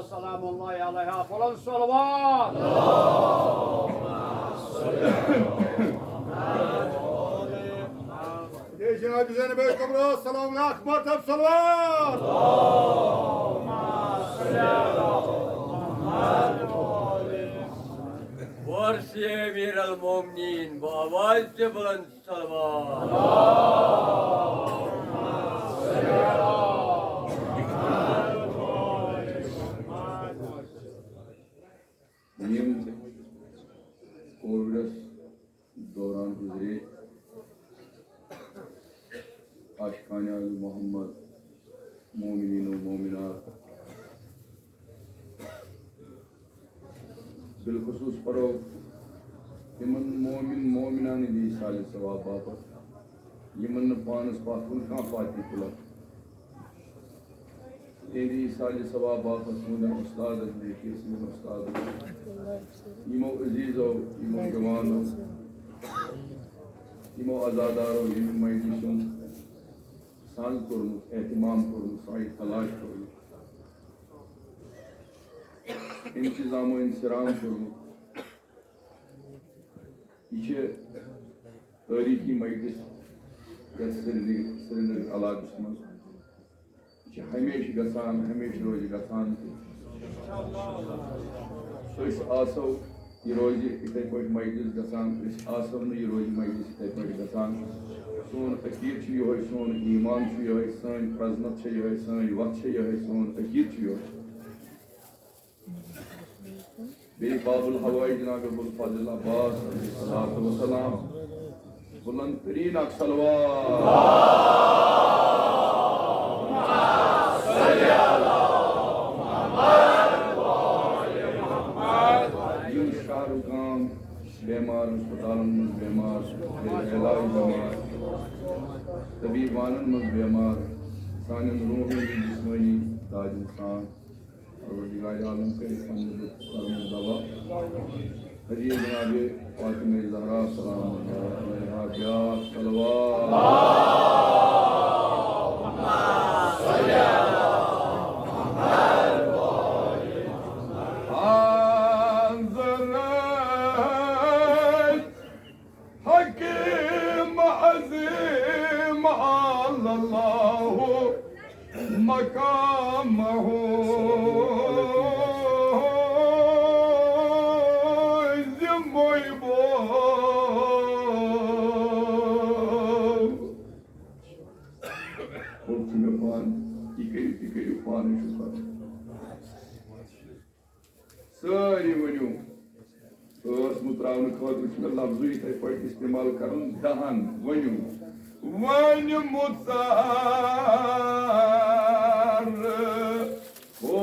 Selamullahi aleyha falan salavat. Cenab-ı Zeynep Kabra selamun akbar tab salavat. Varsi emir al-mumnin bu आवाज से बुलंद सलवात Covid दौरान गुजरे आशिकान मोहम्मद मोमिनीन व मोमिनात बिलखसूस पढ़ो यमन मोमिन मोमिनान दी साल सवाब बाबत यमन पानस पाकुन का पाती तुला तेरी साल सवाब बाबत मुझे उस्ताद ने किसी उस्ताद इमो अजीज़ो इमो जवानो इमो आज़ादारो इमो मजलिसों साल करूँ एहतमाम करूँ साई तलाश करूँ इंतज़ाम व इंसराम करूँ ये तारीखी मजलिस श्रीनगर इलाक़स मं हमेशा गसान हमेशा रोज गसान आसो यह रोज इथे पे मजलिस गसान आसो न यह रोज मजलिस इथे पे गसान सोन अकीद यो सोन ईमान यो सन प्रजनत यो सन वत यो सोन अकीद यो बे बाबुल हवाई जनाब अबुल फजल अब्बास सल्लल्लाहु अलैहि वसल्लम बुलंद तरीन बेमार अस्पताल में बेमार इलाज बेमार तबीबान में बेमार सान रूही जिस्मानी ताज इंसान और आलम के दवा हजी जनाब फातिमा ज़हरा सलाम अलैहा ब्यास सारी वनु मुत्रावन खतर लफ्ज इथे पे इस्तेमाल कर दहन वनु वन मुतार हो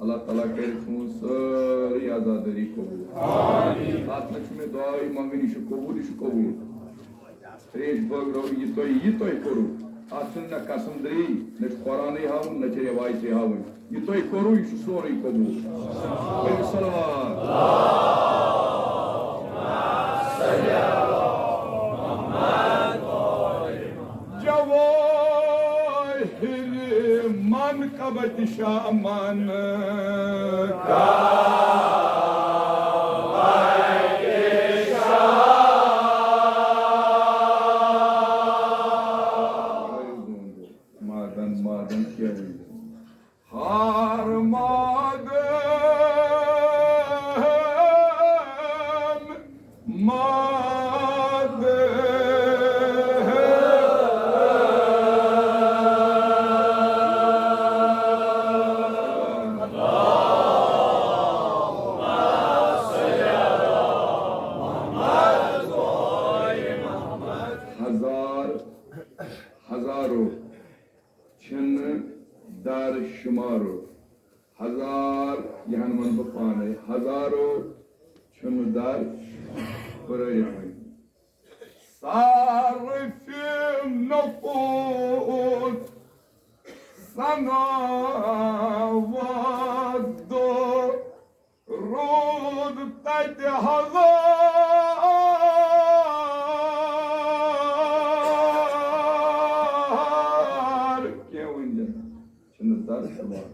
Allah Ta'ala kerismun sari azadari kabul. Atmak duayı mangani şu kabul. Três bagro yitoi koru. Atun na kasandri na Qur'ani havun na rivayeti havun. Yitoi koru şu sori kabul. Ve salavat. Man kabati shaman madan kiya har हजार यहाँ मन पाने हजारों चुनदार सारिफिम नफूस सनावदो rude तज हजार क्या वंजन चुनदार शुमार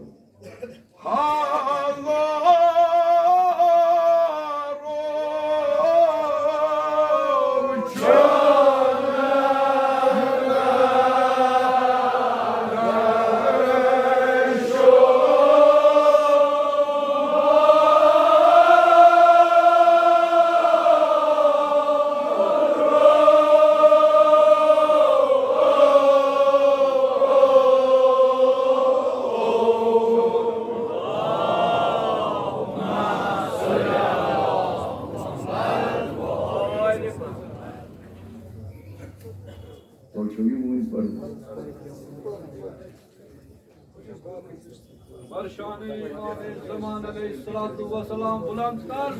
ज़मान अलैहिस्सलातु वस्सलाम बुलंद कर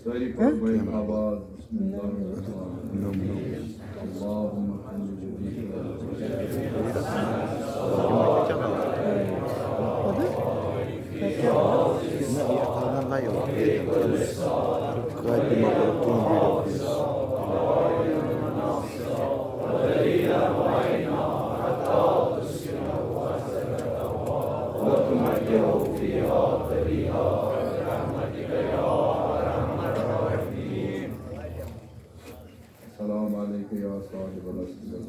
सारी परवाइन आवाज बिस्मिल्लाहिर्रहमानिर्रहीम अल्लाहुम्मा Assalamu alaikum ya sahib al-asr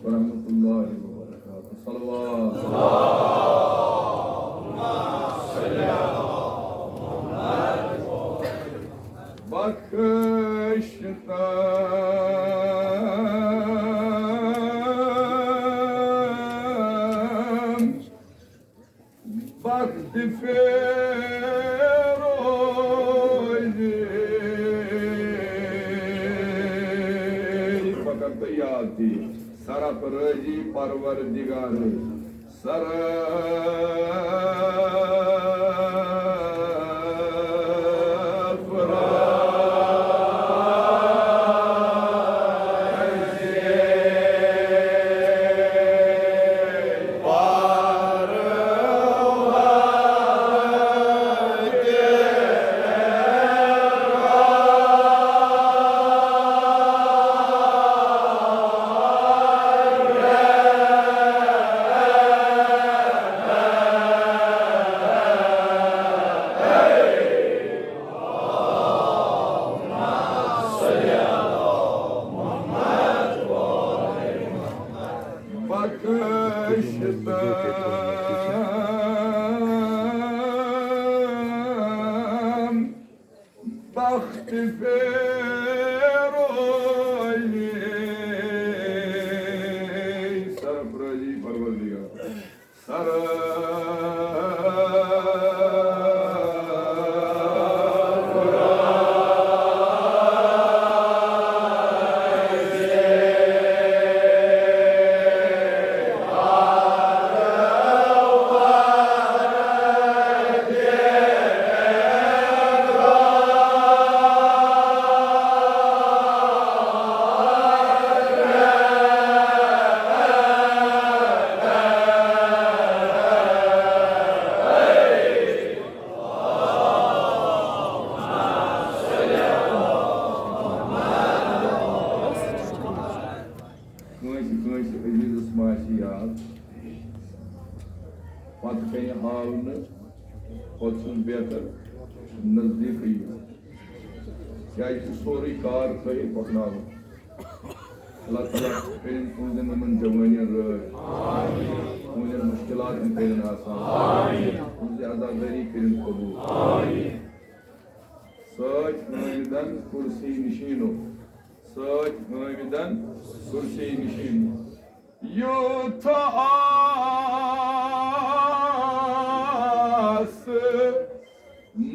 wa rahmatullahi wa barakatuh. Salawat. Bakıştan baktı ferozi fakat yadi saraf razi parvardigarı bakıştan baktı ferozi saraf razi parvardigarı Kınışı aziz ısmaşiyat Fatih-i Havnı olsun beter नजदीक क्या sorry car कहीं पकना अल्लाह ताला pen कुंजन मन जवानिया रह कुंजन मुश्किलात में pen आसान कुंजन आजादारी पेन कबूल सच नमिदन कुर्सी निशीनो सच नमिदन कुर्सी निशीनो युतास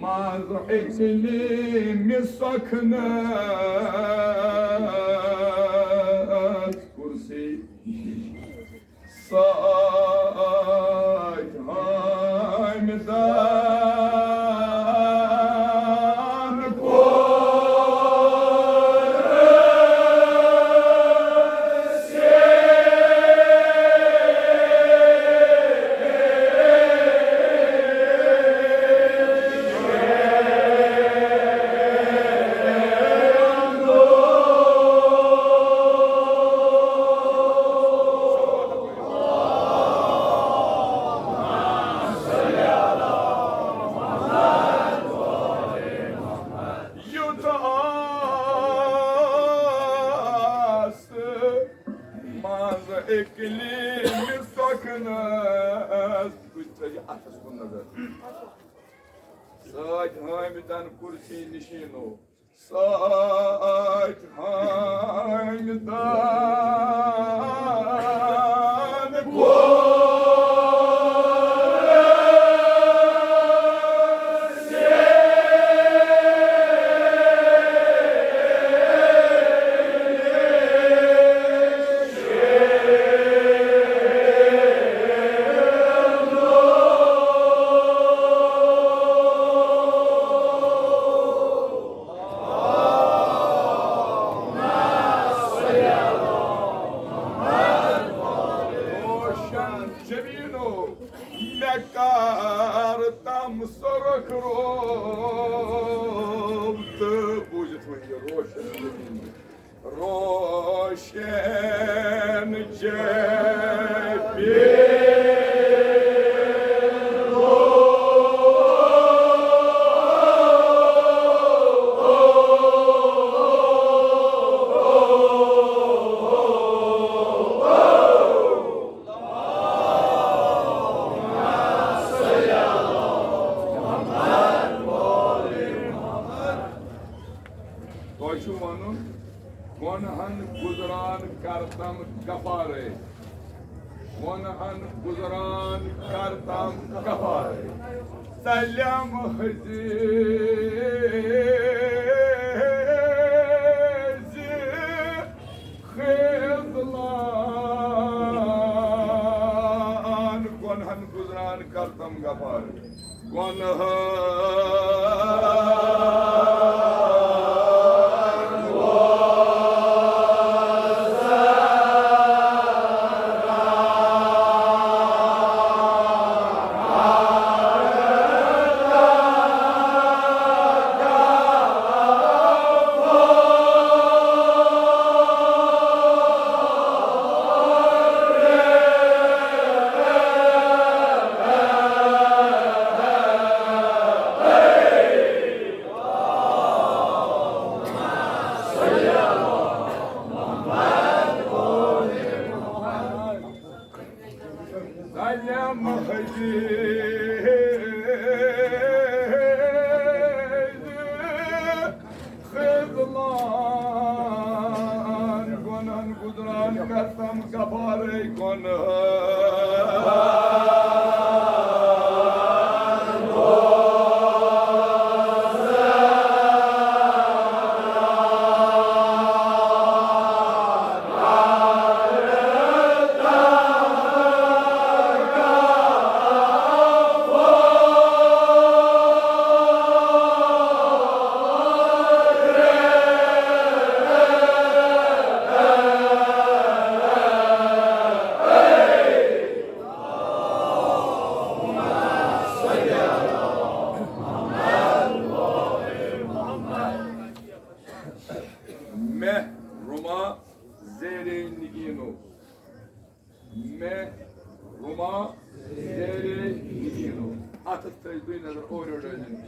Maz eksilimi saknat kursi saat hamdan इकलीम सकनस कुछ आसस कुन नजर साज हामिदन कुर्सी निशीनो साज हामिदन روشن جبین Gonhan Guzran Kartam Kafare. Gonhan Guzran Kartam Kafare. Salam Haziz Khidlan. Gonhan Guzran Kartam Kafare. Salam Haziz Khidlan. Gonhan Guzran Kartam Kafare. Meh Roma Zerein Nigino. Meh Roma Zerein Nigino. Atıp tezbine de orörünün.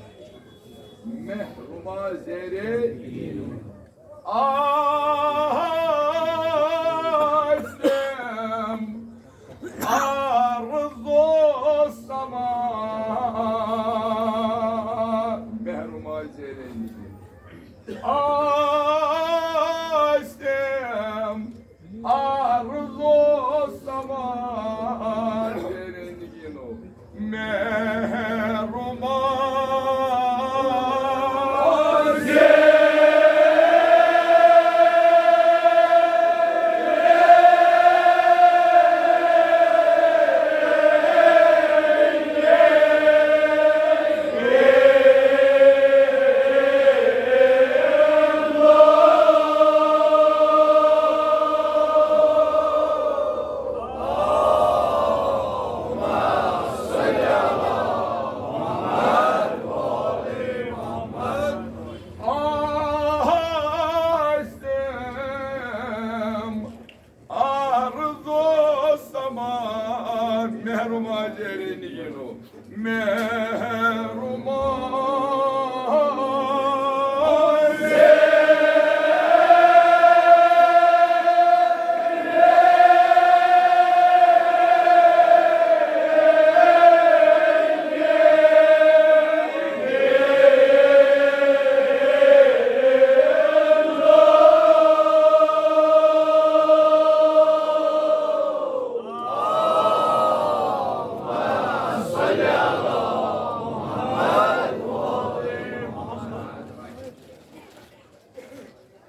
Meh Roma Zerein Nigino. Asem Arzu Sama. Meh Roma Zerein Nigino. Asem arzu saman derengino meruma meruma derengino meruma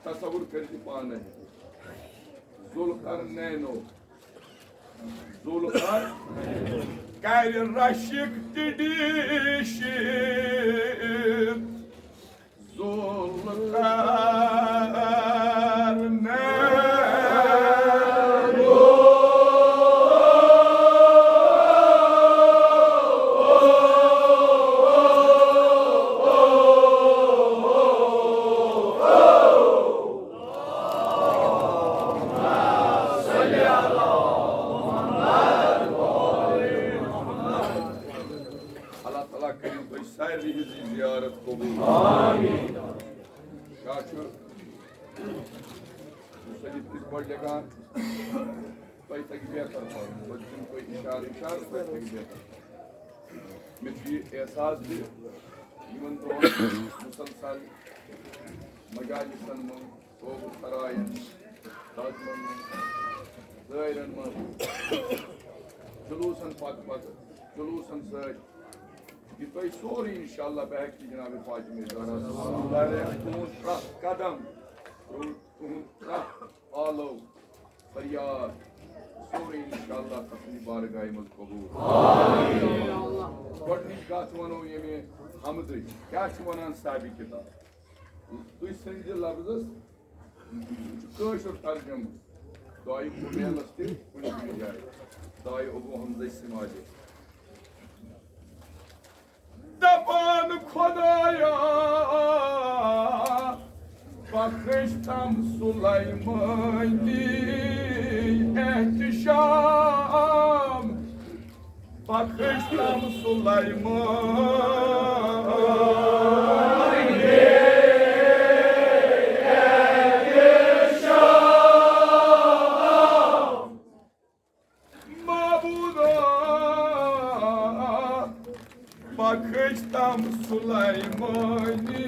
tasavvur करके पाना है Zulkarneyno Zulkar Gayri Raşik didişim Zulkarneyno क्या मुसलिफ किस पढ़ लेगा कोई तक बेहतर बच्चों कोई इशारे कोई तक बेहतर में एहसास भी इवन तो मुसलसल मजालिसन में सरायन ताजमन में ज़ाहिरन में जुलूसन पत जुलूसन सच ये तो सोरी इंशाअल्लाह बहक की जनाब फातिमा ज़हरा कदम आलो फरियाद सोरी इंशाअल्लाह अपनी बारगाह में कबूल गोडनी कत वनो ये हमद क्या वनान साबि किताब तुम संज लफ्ज़स तर्जम दाई कुमेलस तुम जाए दाई अबू हमजा सिमाजे दपान खुदाया बख्शतम सुलैमानी एहतिशाम बख्शतम सुलैमानी एहतिशाम माबूदा बख्शतम सुलैमानी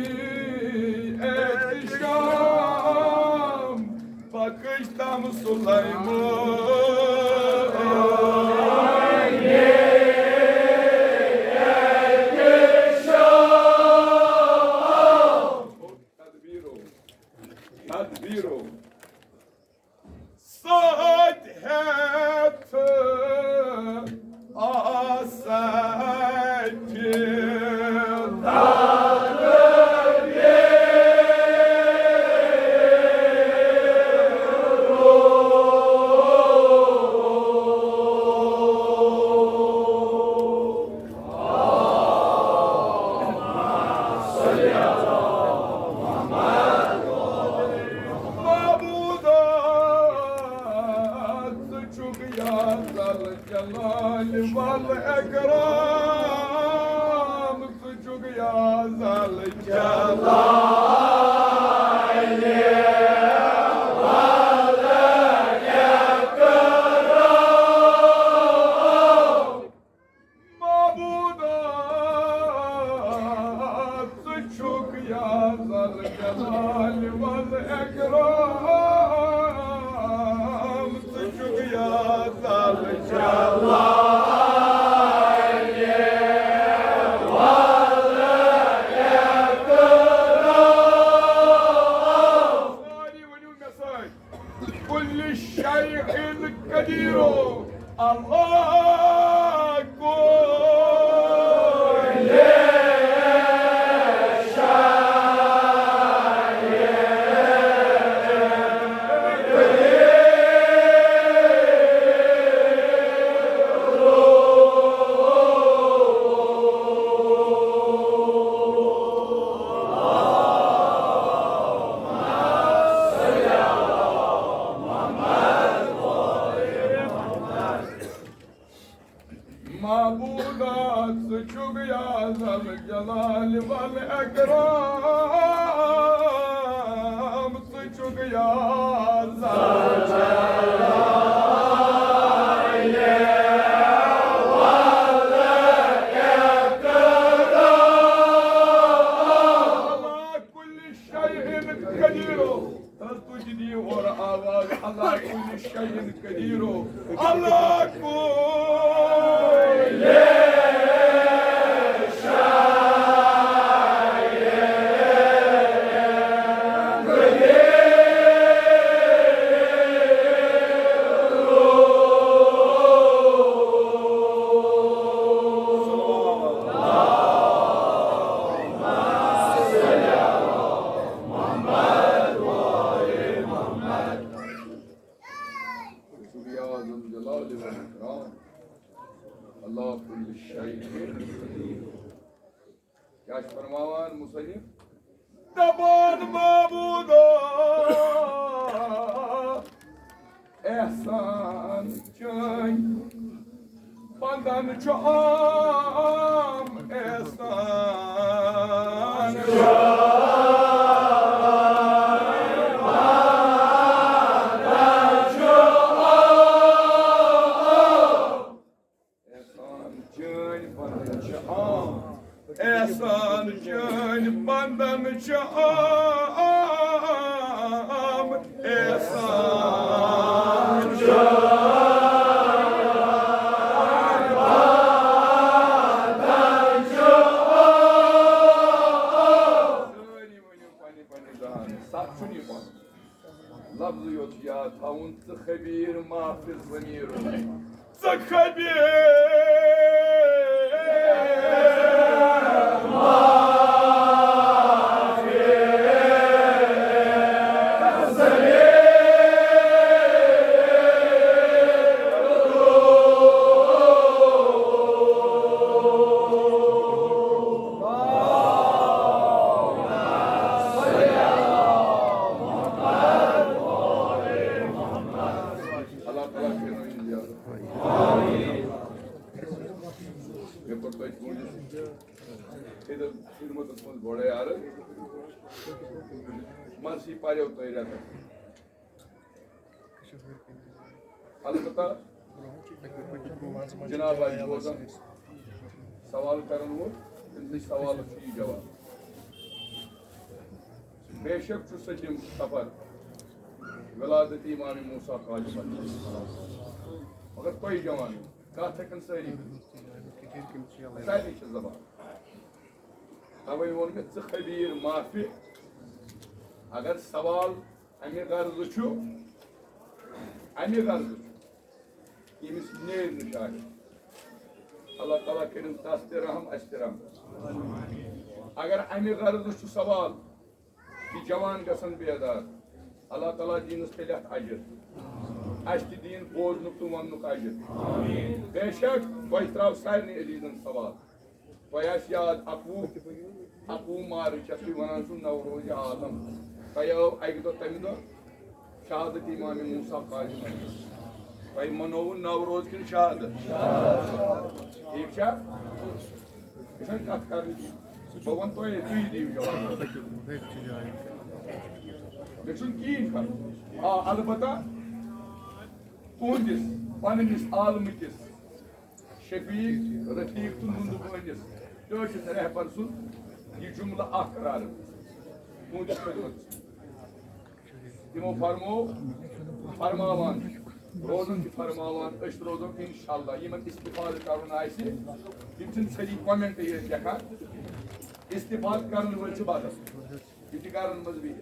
एहतिशाम बख्शतम सुलैमानी एहतिशाम तदबीरो साथ है क्या फरमावान मुसलिफ दबान माबूदा एहसान चाय बंदन चाम एहसान चाय gazan. Saçın iman. Lafzı yok ya. Tavun tıkhabir mahfiz zemiru. Tıkhabir Marsi pare utay rata. Albatta Cenab-ı Hak oradan सवाल करन वो इनसे सवाल की जवाब बेशक छु सचिम सफर विलादत इमाम मूसा काजिम मगर कोई जवान कथ हेकन सारी सारी जबान तवे वोन मे च खबीर माफी अगर सवाल अमे गर्ज छु यमिस नेर निशान अल्लाह ताला करिम तस्तिरहम अस्तिरहम अगर अमे गर्ज छु सवाल कि जवान गसन बेदार अल्लाह ताला दीनस तेलत अजर अस्त दीन बोजनुक तो वनुक अजर बेशक तोय त्राव सारने अजीजन सवाल तोय आस याद अकू मार्च अस वनान सु नवरोज आलम तयो अक दो तम दो शहादत इमाम मूसा काजिम तोय मनो नवरोज किन शहादत ठीक छा इसन कत कर बवन तोय तुई दीव जवाब बेचुन कीन कर अलबत्ता तुंदिस पनिस आलमकिस शफीक रफीक तुंद बनिस तोशिस रहबर सुन यह जुमला अकरार तुंदिस खदमत तिमो फरमावान रोजन की फरमावान अश रोजन इंशाअल्लाह यमन इस्तिफाद करन आसि यम छिन सही कमेंट ये लेखा इस्तिफाद करन वल छ बात यति कारण मजबी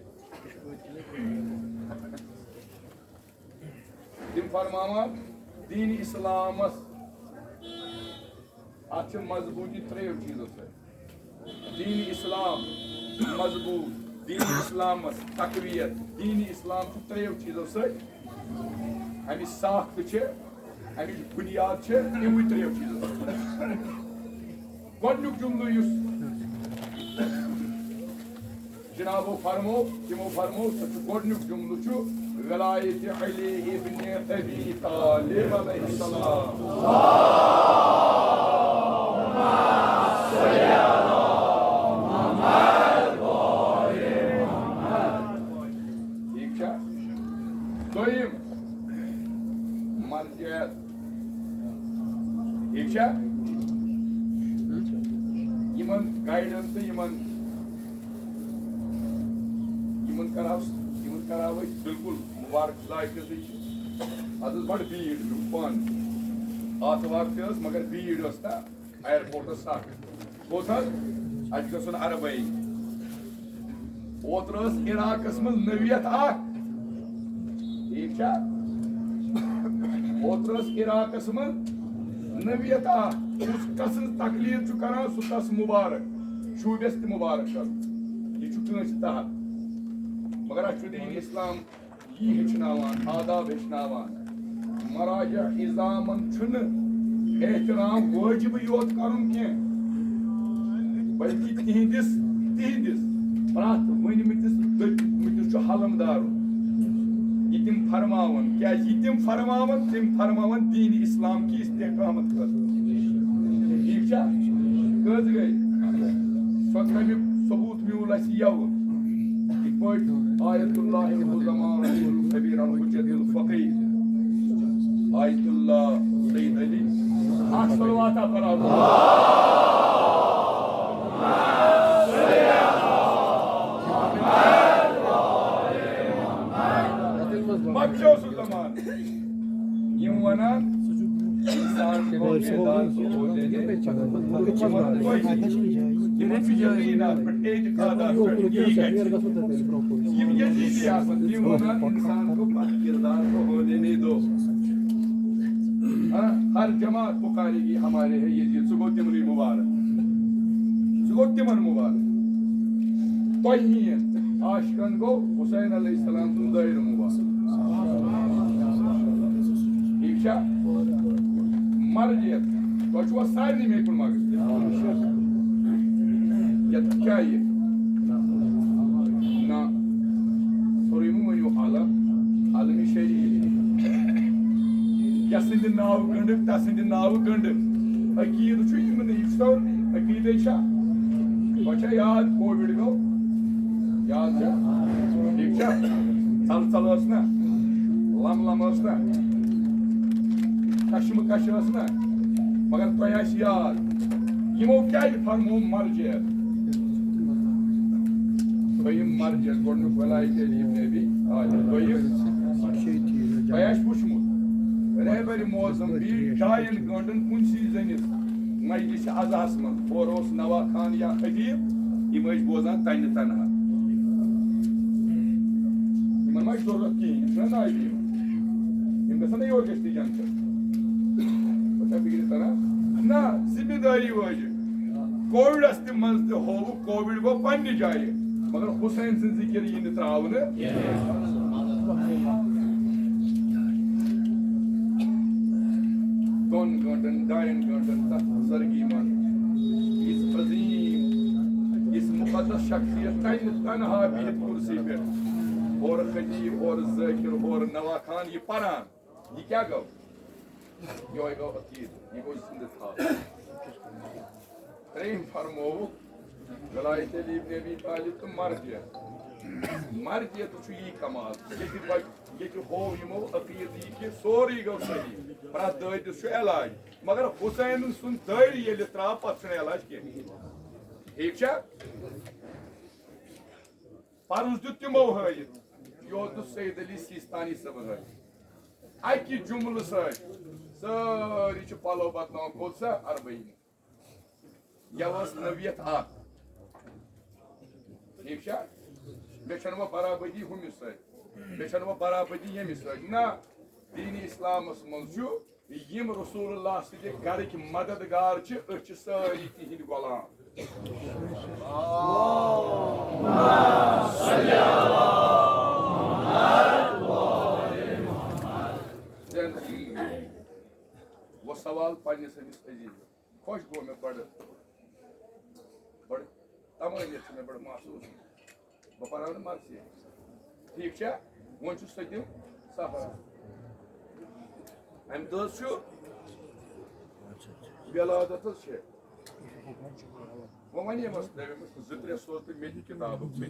तिम फरमावान दीन इस्लामस आज मजबूती त्रेव चीजों से दीन इस्लाम मजबूत दीन इस्लामस तकवीयत दीन इस्लाम त्रेव चीजों से अमिस साख्त छे अमिस बुनियाद छे इमु त्रेव चीजों से गोडनुक जुमलो युस जनाबो फरमो तिमो फरमो सच गोडनुक जुमलो छु वलायत अली इब्न अबी तालिब अलैहिस्सलाम यमन गाइडेंस यमन कराव बिल्कुल मुबारक लायक बड़ भीड़ पान आतवार मगर भीड़ एयरपोर्ट सख गोस गसन अरबई ओतर इराकस मज नवियत ठीक ओतर इराकस मज नवियत कस तकलीर करान सह तस मुबारक शूबस त मुबारक कर यह तहत मगर दीन इस्लाम यह हेचनावान आदाब हेचनावान मराजा इजामन एहतराम वाजिब योत करुन कह बल्कि तिहंदिस प्रात वनमितिस दमितिस हलम दारुन यह तिम फरमावन क्या तिम फरमावन दीन इस्लाम की इस्तेकामत कर ठीक कज गई सो तमिक सबूत म्यूल यव आयतुल्लाह ज़मान कबीर हुज्जतुल फ़क़ीह आयतुल्लाह सैयद अली सलवात पर बच्चों ज़मान यम वनान इंसान को मैदान को बोलने यजीदियात पे एतकादात ये यजीदियात ये वहां इंसान को किरदार को होने नहीं दो। हर जमात पुकारेगी हमारे है यजीद सुगोतिमरी मुबारक सुगोतिमर मुबारक तोहीन आशिकन को हुसैन अलैहिस्सलाम तुम दायर मुबारक ठीक है मर्जियत तो जो सारी में कुल मगर या क्या ये ना सोरीमु मयो आलमी शरीर यसिंद नाव गंड तसिंद नाव गंड अकीद छु इमन इफ्सौर अकीद छा बचा याद कोविड गो याद छा ठीक छा चल ना लम ना कशम ना मगर तोयाश याद यमो क्या फरमो मर्जियत तोयम मर्जियत गोडनु वलायत इब्न अबी तोयम तोयाश पुछमु रहबर मौसम भी डायन गंडन कुंसी जनिस मजलिस अज़ास मन और नवा खान या खतीब यम बोजान तन तनहा यमन मा जरूरत कहीं नाय यम गसन योर गस्ती जंग बता फिक्र तना ना जिम्मेदारी वजह कोविड अस्ति मन हो कोविड गो पन्नी जाय मगर हुसैन सिंह जिक्र ये त्रावन दोन गंडन डायन गंडन तक सरगी मन इस अजीम इस मुकद्दस शख्सियत तनहा बिहत कुर्सी पे और खतीब और ज़ाकिर और नवा खान ये परान ये क्या गो ये गो अकीद ये गो जिंदा था प्रेम फरमो वलायत इब्न अबी तालिब तो मर्जियत छु ये कमाल ये हो यमो अकीद ये सोरी गो सही प्रत दस इलाज मगर हुसैन सुन दर ये त्रा पे इलाज कह ठीक पर्स दुत तमो हयत यो सैयद अली सिस्तानी सब हयत अकि जुमल सारी पलो बतन कोत सा 40 यवस नवियत ठीक मे बराबरी हुमिस मे बराबरी यमिस ना दीन इस्लाम मज यम रसूलुल्लाह सद घर मददगार सारी तिहिंद गुलाम वो सवाल पन्निस अमिस अजीज खुश गो मे बड़ तमानियत मे बड़ महसूस बह पढ़ा मर्सी ठीक वो सतिम सफर अम दस बेलादत वो वन ज-3 सोच तो मे किताब मे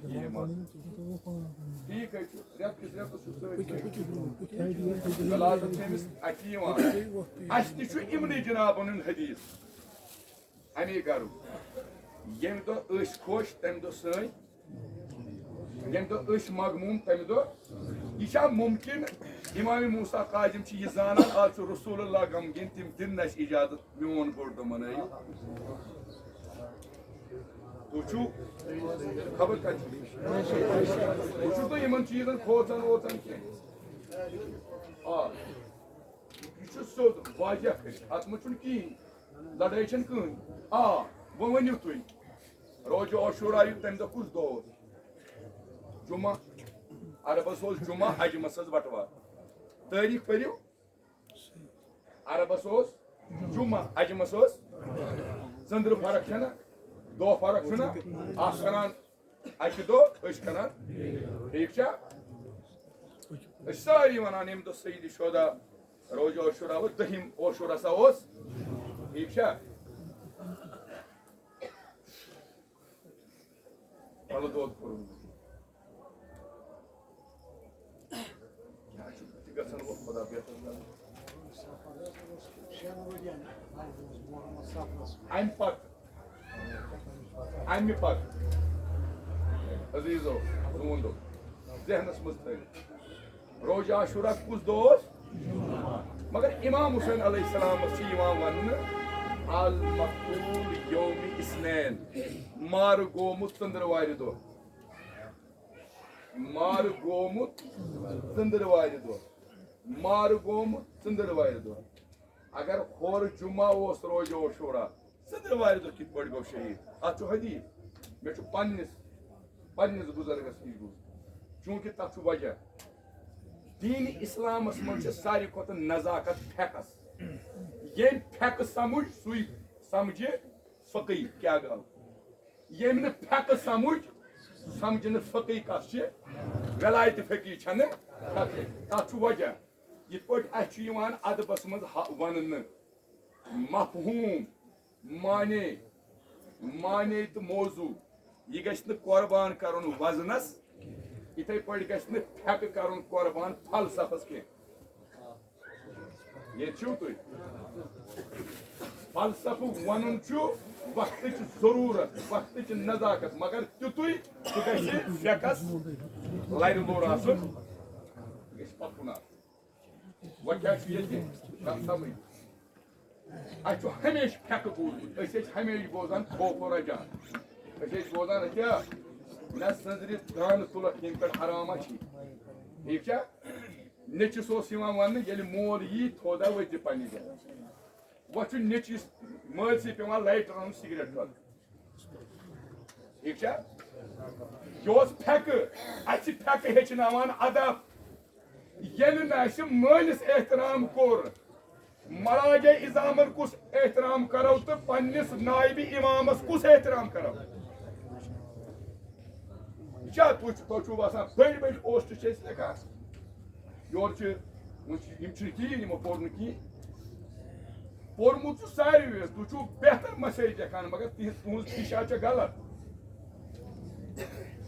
ठीक रेतस बेलादत अति इमन जनाबन हदीस अमे गरु यम दो खुश तम दो सन यम दो मगमूम तम दो यह मुमकिन इमाम मूसा काजिम यह जान आज रसूलुल्लाह गमगिन तम दिन इजाजत मोन बोड़ दो मन तो खबर कत तो इन चीजन खोचन वोचन कह सोद वाजह अत मे कहें लड़ाई कहें वो वनु तुम रोज आशूरा तम दह कुछ दो जुमा अरबस जुमा अजमस बटवार तारीख पढ़ो अरबस जुमा अजमस चंद्र फर्क ना दो फर्क ना करान अक दो करान ठीक सारी वनान यम दो सईद शोदा रोज आशूरा दहिम आशूरा सा ठीक पलो दो खुदा बेहतर अमि पत अजीजो जहनस मज रोज आशूरा कुछ दो मगर इमाम हुसैन अलैहिस्सलाम वन अल मकतूल यौम इस्नैन मार गोमुत त्रंदरवार दो मार गोमुत त्रंदरवार दो मार गोमुत त्रंदरवार दो अगर होर जुमा ओस रोज ओशोरा त्रंदरवार दो कित पड़ गो शहीद अत हदीस मे पन्निस बुजुर्गस नश बूज चूंकि तथ वजह दीन इस्लामस मज सारी खुद नजाकत फेकस ये फेक समझ सुई समझे फकी क्या गल ये फेक समझ समझ फकी कस वलायत फकी तथ वजह ये अदबस मज वन मफहूम माने तो मौजू यह गश्न कुर्बान कर वजनस इथे पे गश्न फेक कर कुर्बान फलसफस के ये तुम फलसफ वन वक्त जरूरत वक्त नजाकत मगर तुतु फेकस लर लोर पकुन वो क्या समझ अच्छ हमेशा फेक बूजमुत हमेशा बोजान खोफ रजान बोजान क्या न सजर दान तुल कम पे हराम ठीक नचिस वन ये मोल यी थोदा वज पे वो नचिस मलसी पे लाइट रन सिगरेट थोद ठीक यह फेक फेक हेचनान अदब ये मलिस एहतराम कोर मराज इजामत कुस एहतराम करो तो पन्निस नायब इमामस कुस एहतराम करो क्या तुम बसान बड़ बड़ पोस्ट लेखान योर कहें पोर पोर्मुत सारे तुम बेहतर मैसेज लेखान मगर तुज दिशा गलत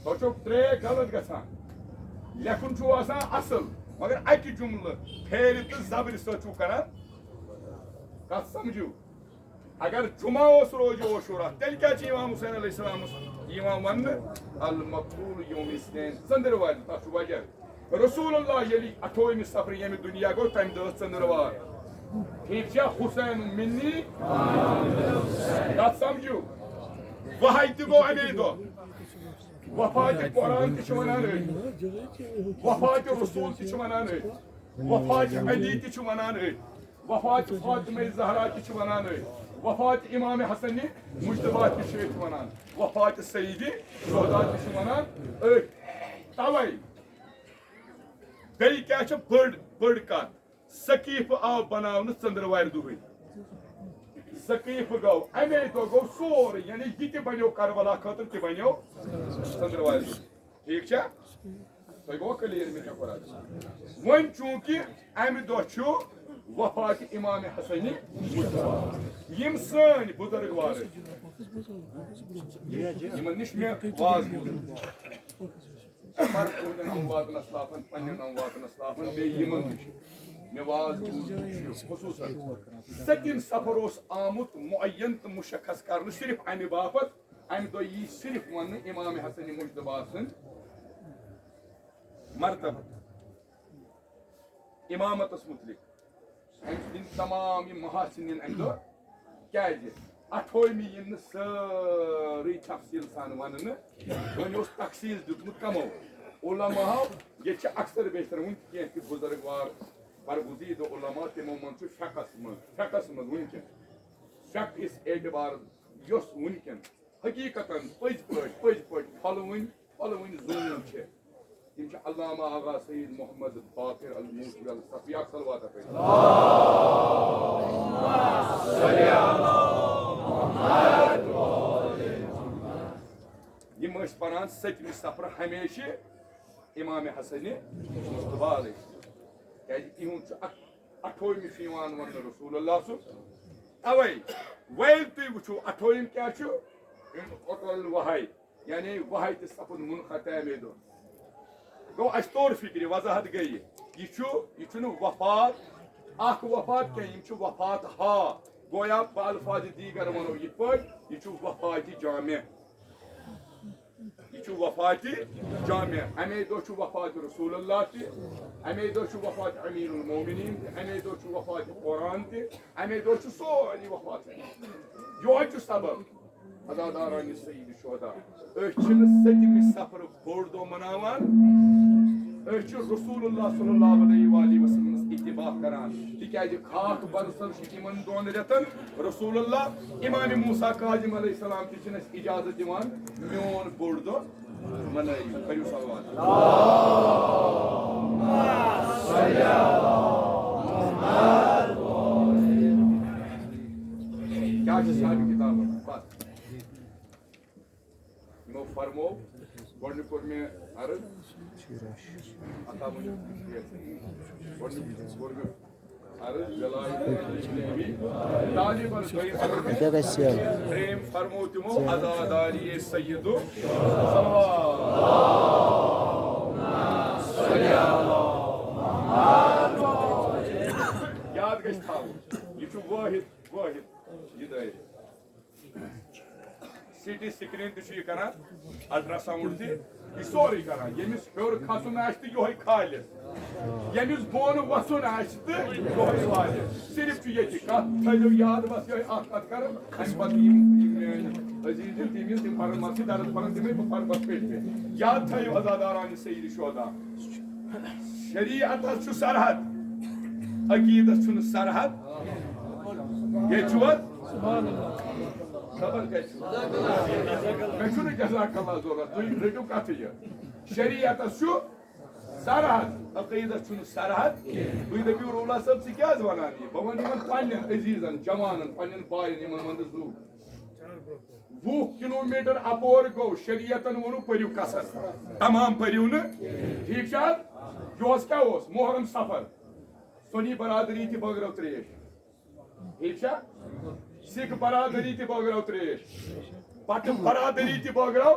तो ट्रे गलत गसान लेखुन असल मगर अकि जुमल फेर तो जबर सो करान कत समझू अगर जुमा रोज ओशुरा तेल क्या इमाम हुसैन अलैहिस्सलाम वन अल मकतूल यौम इस्नैन त्रंदरवार तथ वजह रसूलुल्लाह यलि 28 सफर ये दुनिया गो तम दह त्रंदरवार ठीक हुसैन मिन्नी कत समझू वहाय गो अमे दह वफात कुरान वन वफात रसूल वन वफात अली वन वफात फातिमा ज़हरा वन वफात इमाम हसन मुश्तबा वन वफात सईदी शोहदा वन तवे बी क्या बड़ कत सकीफ आव बनावन त्रंदरवार दुह सकीफ गो अमे दो गो सोर यानी यह बनो करबला खतर तह बनो त्रंदरवार ठीक तुम गो क्लियर मे वन चूंकि अमे दो वफात इमाम हसनी यम सन बुजुर्ग वार नश मे वाज वातन मे वाज खसूसन सकिन सफर आमुत मुअय्यन तो मुशखस कर सिर्फ अमे बापत अमे दो यी सिर्फ वन इमाम हसनी मुश्तबा सन मरतब इमामतस मुतलिक दिन तमाम महासिन अमे दो क्या 28 यम सारी तफसील सान वन वन तफसील दुतमुत कमो उलमाओ ये अक्सर बेहतर वन कह बुजुर्ग वार बरगुजीद उलमा तमो मन फेकस मज वन फेक इस एतबार यस वन हकीकतन पज फलवन जुल्म तम अल्लामा आगा सईद मोहम्मद बाकिर अल मूसी अल सफिया सलवात यम पान 7 सफर हमेशा इमाम हसन मुश्तबा इहुद 28 वन रसूलुल्लाह अवे वेल तुम वो 28 क्या वहाय यानी वहाय तो सपन मुनखता मे दो गो अस तोर फिक्र वजाहत गई यह वफात वफात क्या वफात हा गोया अल्फाज दीगर वनो यह वफात जामे यह वफात जामिया अमे दो वफात रसूलुल्लाह अमे दो वफात अमीरुल मोमिनीन अमे दो वफात कुरान अमे दो सोरी वफात यो सबब अदादारान सईद शुहदा सतम सफर बोड़ दो मनावान रसूलुल्लाह सल्लल्लाहु अलैहि वसल्लम इत्तिबा करान तिकाज खाक बरसल इमन दोन रेतन रसूलुल्लाह इमाम मूसा काजिम अलैहिस्सलाम तिचनस इजाजत दिवान मोन बोड़ दो मनाई करियो सलवात क्या हिसाब किताब बस नो फरमो गोल्ड कोड में अर्ज आता मुझे गोल्ड अर्ज जलाई तालिबान प्रेम फरमो तुमो आजादारी सय्यदो याद गश था ये वाहिद वाहिद ये सीटी स्क्रीन तह करान अल्ट्रासाउंड तह सोरी करान यमिस हेर खसन यो खालिस यमिस बोन वसन सिर्फ ये थो याद बस ये कर अजीज तिम फरन मस दर्द फरन तिम फर बस पे याद थो अजादारान सईद शुहदा शरीअत सरहद अकीदत सरहद ये खबर मे जज़ाकल्लाह ज़रूरत तुम रटो कथ शरीअत सरहद अकीदत सरहद तुम दपो रूला सब क्या वनान बह वन पे अजीजन जवानन पे बायन मंद 20 किलोमीटर अपोर गो शरीयतन वो परू कसर तमाम परू न ठीक यह क्या मोहरम सफर सुनी बरादरी तह बगरव त्रेश ठीक सिख बरादरी तह बगरव त्रेश बट बरादरी तह बगरव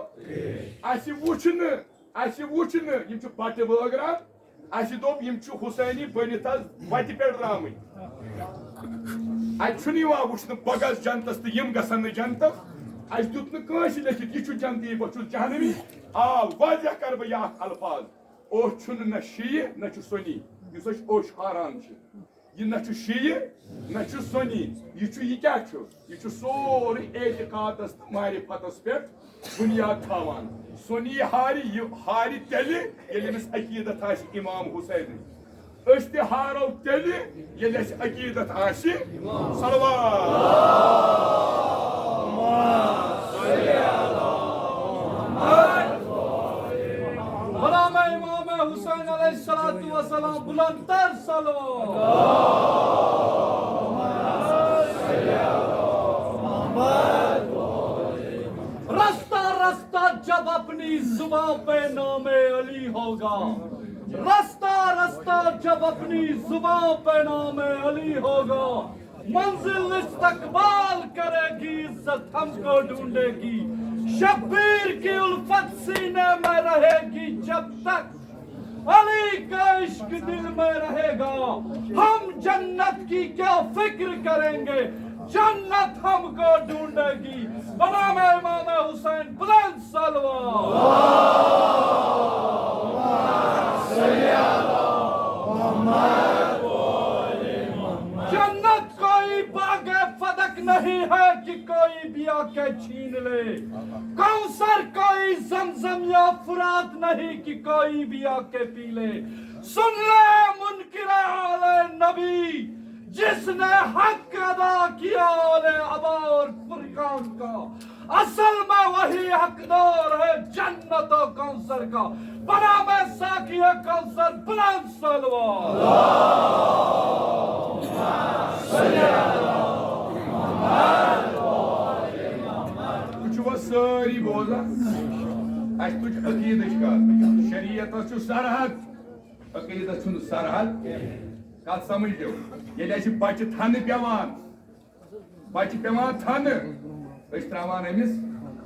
वुचन बट बगरान दोप हुसैनी बनित वत पे द्राम वुचन बगस जनतस तो गसन जनतस दुत लिखित यह जनती बह जहनवी आ वाजह कर बह यह अल्फाज ओश न शीय न सुनी ओश हारान यह न शीय न सुनी यह क्या यह सोरे एतिकादस तो मारिफतस पे बुनियाद थावान सुनी हारि तेल अकीदत इमाम हुसैन हारो तेल अकीदत हुसैन अलैहिस्सलातु वस्सलाम बुलंदतर रास्ता रास्ता जब अपनी जुबान पे नामे अली होगा रास्ता रास्ता जब अपनी जुबान पे नामे अली होगा मंजिल इस्तकबाल करेगी इज्जत हमको ढूंढेगी शब्बीर की उल्फत सीने में रहेगी जब तक अली का इश्क दिल में रहेगा हम जन्नत की क्या फिक्र करेंगे जन्नत हमको ढूंढेगी बनाम इमाम हुसैन बुलंद जन्नत कोई बागे फदक नहीं है कि कोई भी आके छीन ले कौसर कोई जमजम या फुरात नहीं कि कोई भी आके पी ले सुन ले मुनकिर आले नबी जिसने हक अदा किया ओले अबा और फुरकान का असल में वही हकदार है जन्नत और कौसर का बना में साकी है कौसर बुलंद सलवात सारी बोजान तुझ अकीदत शरीयत सरहद अकीदत सरहद कत समझ दो ये बच्चे थन पेवान थन त्रावान अमिस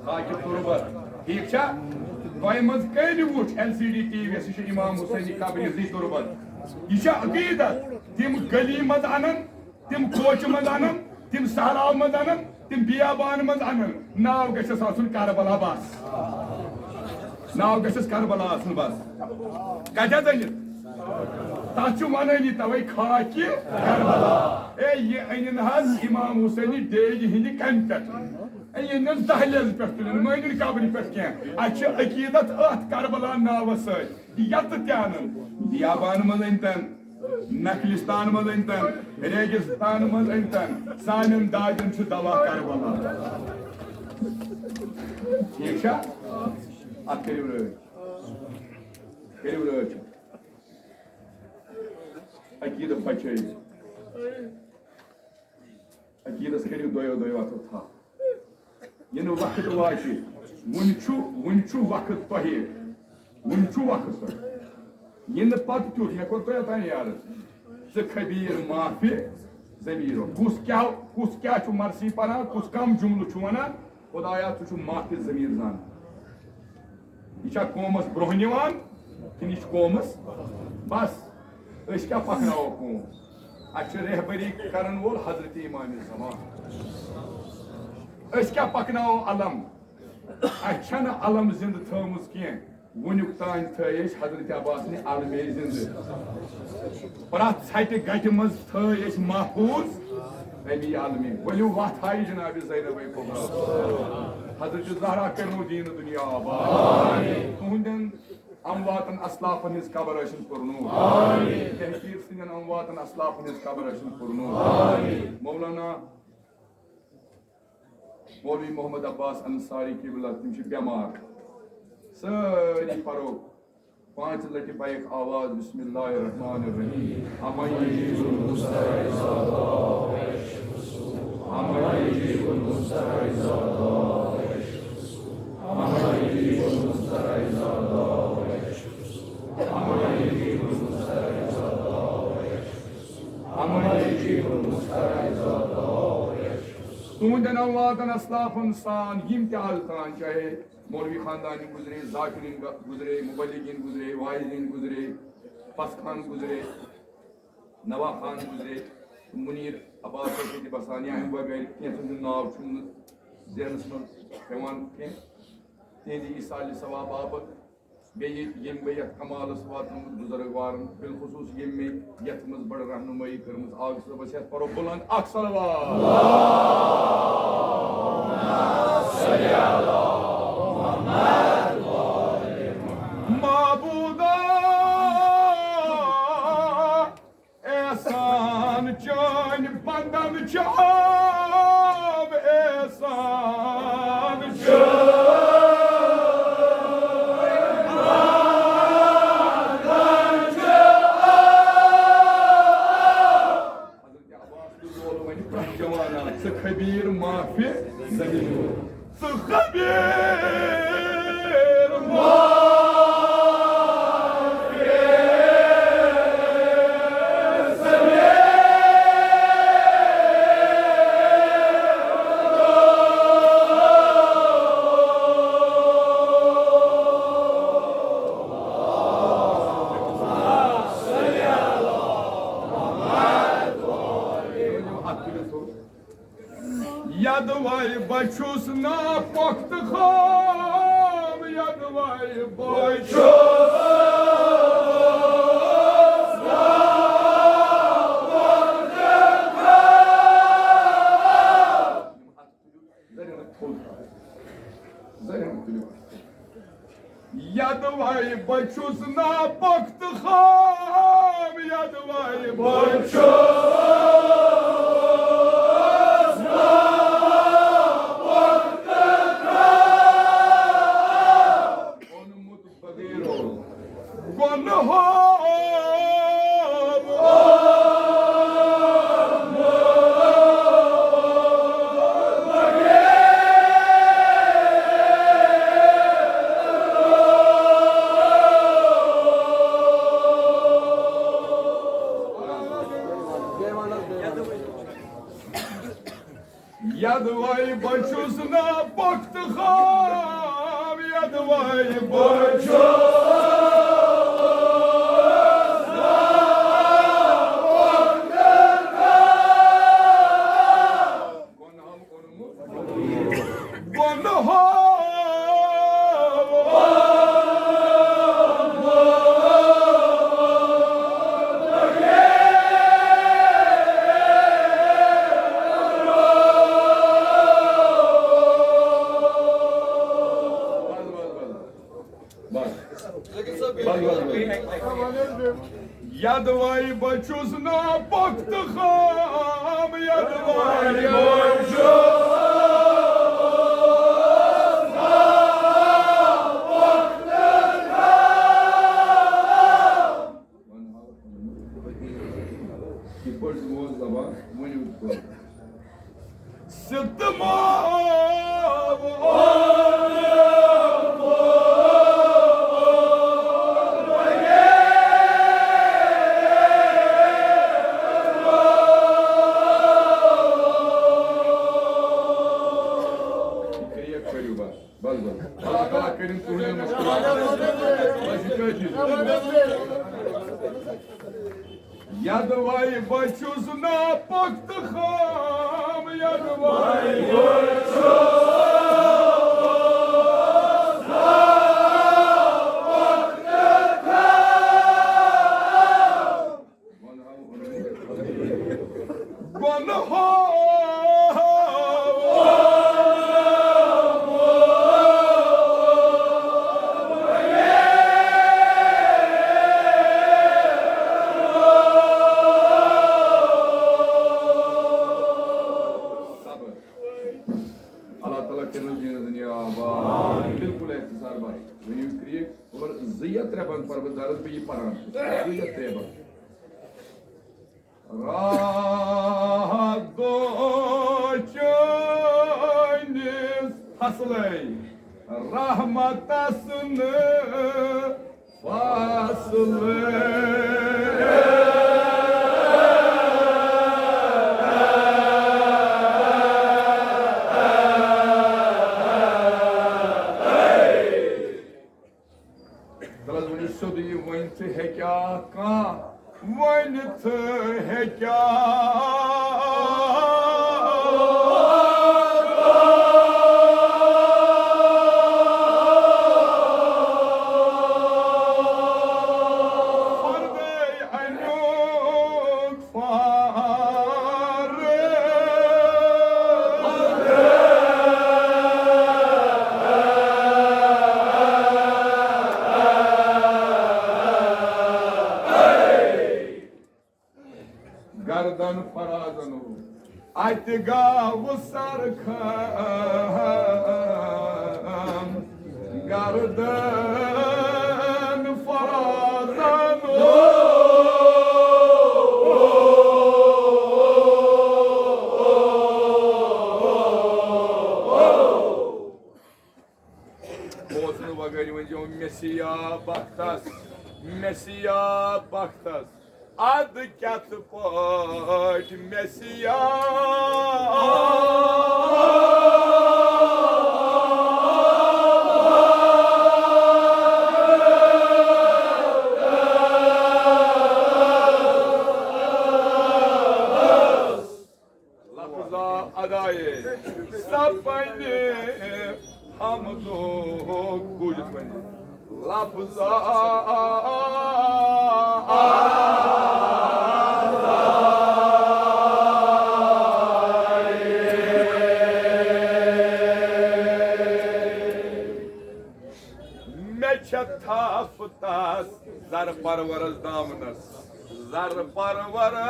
खाक तुरबत ठीक तह मज कल वुच LCD TV इमाम हुसैनी कब्र जी तुरबत यह अकीदत तिम गली मज अनन तिम कोच मज अनन तिम सहराव मज अनन तिम बियाबान मज अनन नाव गस करबला बस नाव गसस करबला आसन बस कजा दनित ताचु वनानी तवै खाकी करबला ए ये अनिन हज इमाम हुसैनी डेज हिंदी कम पे ये न दहलेज पे तुलन मनिन कब्र पे के अच्छ अकीदत अत करबला नाव सय यत त्यानन बियाबान मजनतन नखलिस्तान मजनतन रेगिस्तान मजनतन सानन दाजन छु दवा करबला ठीक है आप करीब रहो अकीदत बचे अकीदत करीब दो वक्त था इन वक्त वाच वन वक्त तोहे वन वक्त इन पत तुत मे कोर तुम यार ज खबीर माफी जमीरो कुस क्या मरसी पना कुस कम जुमल वन खुदाया तु माफी जमीर जान यह कौमस ब्रोह निवान कि यह कौमस बस क्या पकनो कौम अच्छे रहबरी करन वोल हजरत इमाम ज़मान क्या पकनो अलम अच्छा अलम जिंद थमुस कह वुनुक तान थस हजरत अब्बास ने अलमे जिंद प्रत छट गट मज थस महफूज अमी अलमे वलू वत हाई जनाब ज़ैनब कुबरा हजरत ज़हरा करनो दीन दुनिया आबाद तुहंदन अमवातन असलाफन हिज कबर अशन पुरनो तहकीर सिंदन अमवातन असलाफन हिज कबर अशन पुरनो मौलाना मौलवी मोहम्मद अब्बास अंसारी किबला तुम बेमार सारी परो 5 लटि बैक आवाज बिस्मिल्लाहिर्रहमानिर्रहीम अमय्यिजुल मुस्तरिज़ादा अमय्यिजुल मुस्तरिज़ादा अमय्यिजुल मुस्तरिज़ादा अमय्यिजुल मुस्तरिज़ादा अमय्यिजुल मुस्तरिज़ादा तुमदन अवादन असलाफन सान यम तान चाहे मौलवी खानदानी गुजरे जाकिरीन गुजरे मुबल्लिगीन गुजरे वाइज़ीन गुजरे फस खान गुजरे नवा खान गुजरे मुनीर अब्बास के बसानिया हम बगैर के नाव जहनस मन पेवान के तेजी इसाल सवाब बाबत बे यम बे कमालस वातन बुजुर्गवारन बिलखुसूस यम में यथ मज बड़ रहनुमाई करमस आग सबस यथ परो बुलंद अक सलवात माबूदा एहसान चान बंदन चाब एहसान खबीर माफी जमीर खबीर माफी यदवाई बचुस ना पख्त खाम यदवाई बचुस ना पख्त खाम यदवाई बचुस ना पख्त खाम यदवाई बचुस यदवाई बचुस ना पख्त खाम यदवाई बचुस ना पख्त खाम Yadvay bachusna bakt kham yadvay bachusna depois do outro lá, muito Yadvay bachusna bakt kham yadvay rahmatasını faslı gardan farazanu aytga vusarkam gardan farazanu Bosnu vagari önce Messia baktas Ad katpot Messia Lafza adaye sapayne hamdo gujtmani Lafza Taftas zar parvaras damnas zar parvaras